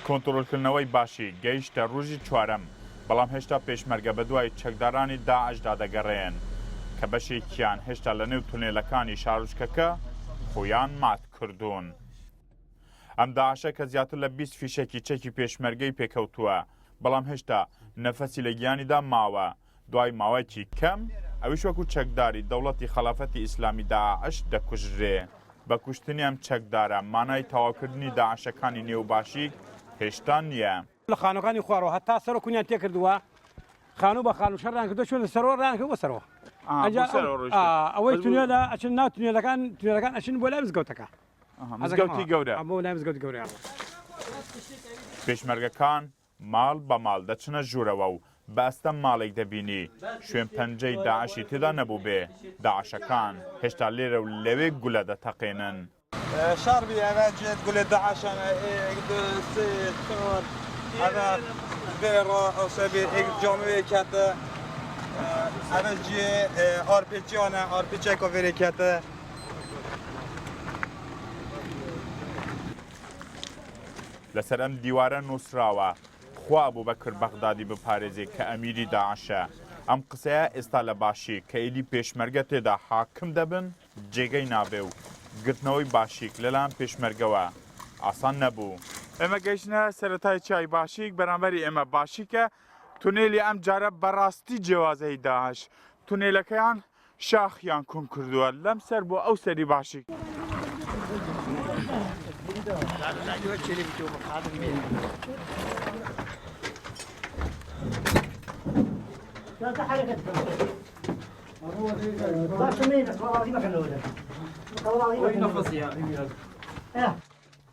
کۆنتڕۆلکردنەوەی باشی گەیشتە ڕۆژی چوارەم، بەڵام هێشتا پێشمەرگە بە دوای چەکدارانی داعشدا دەگەڕێن کە بەشێکیان هێشتا لە نێو تونێلەکانی شارۆچکەکە خۆیان مات کردوون. ئەم داعشە کە زیاتر لە 20 فیشێکی چەکی پێشمەرگەی پێکەوتووە، بەڵام هێشتا نەفەسی لە گیانیدا ماوە. دوای ماوەیەکی کەم ئەویش وەکو چەکداری دەوڵەتی خەلافەتی ئیسلامی داعش دەکوژرێ. بە کوشتنی ئەم چەکدارە مانای تەواوکردنی داعشەکانی نێوباشی هێشتا نییە. لە خانەکانی خوارەوە هەتا سەرۆکوونیان تێکردووە، خانوو بە خانوو شەڕیان کردو چۆن سەرۆ ڕیان بۆ سەرەوە. ئەوەی تونێلە ئەچن ناو تونێلەکان ئەچن بۆ لای مزگەوتەکە. مزگەوتی گەورە بۆ لای مزگەوتی گەورەیان. پێشمەرگەکان ماڵ بە ماڵ دەچنە ژوورەوە و بەستە ماڵێک دەبینی شوێن پەنجەی داعشی تێدا نەبوو بێ. داعشەکان هێشتا لێرە و لەوێ گولە دەتەقێنن. شربي أنا جيت قول داعش أنا أنا بيرا أو سبي جامعة كذا أنا جي RPG أنا RPG كوفيري كذا لەسەر ئەم دیوارە نووسراوە خوا ئەبوبەکر بەغدادی بپارێزێ کە ئەمیری داعشە. ئەم قسەیە ئێستا لە باشی کە ئیدی پێشمەرگە تێدا حاکم دەبن جێگەی نابێ و گرتنەوەی باشیک لەلایەن پێشمەرگەوە ئاسان نەبوو. ئێمە گەیشتنە سەرەتای چای باشیک بەرامبەری ئێمە باشیکە تونێلی ئەم جارە بەڕاستی جیاوازەی داعش. تونێلەکەیان شاخیان کوم کردووە لەم سەر بۆ ئەو سەری باشیک.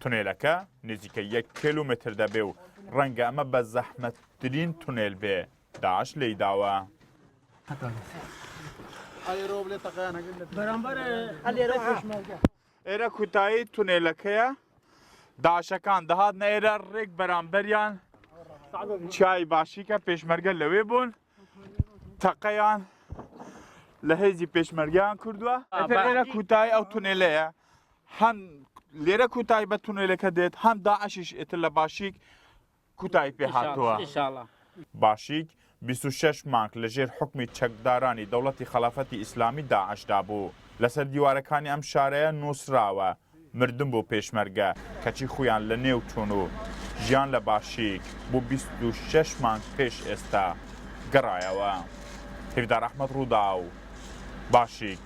تونێلەکە نزیکە 1 کیلومتر دەبێ و ڕەنگە ئەمە بە زەحمەتترین تونێل بێ. داعش لێی داوە. ئێرە کوتایی تونێلەکەیە داعشەکان دەهاتنە ئێرە ڕێک بەرامبەریان چای باشیکە پێشمەرگە لەوێ بوون تەقەیان لە هێزی پێشمەرگیان کردووە. ئێرە کوتایی ئەو تونێلەیە هەم لێرە کوتایی بە تونێلەکە دێت هەم داعشیش ئێتر لە باشیک کوتایی پێ هاتووە. باشیک 26 مانگ لەژێر حکمی چەکدارانی دەوڵەتی خەلافەتی ئیسلامی داعشدا بوو. لەسەر دیوارەکانی ئەم شارەیە نووسراوە مردم بۆ پێشمەرگە کەچی خۆیان لە نێو چوون و ژیان لە باشیک بۆ 26 مانگ پێش ئێستا گەڕایەوە. هیدار ئەحمەد ڕوودا و باشیک.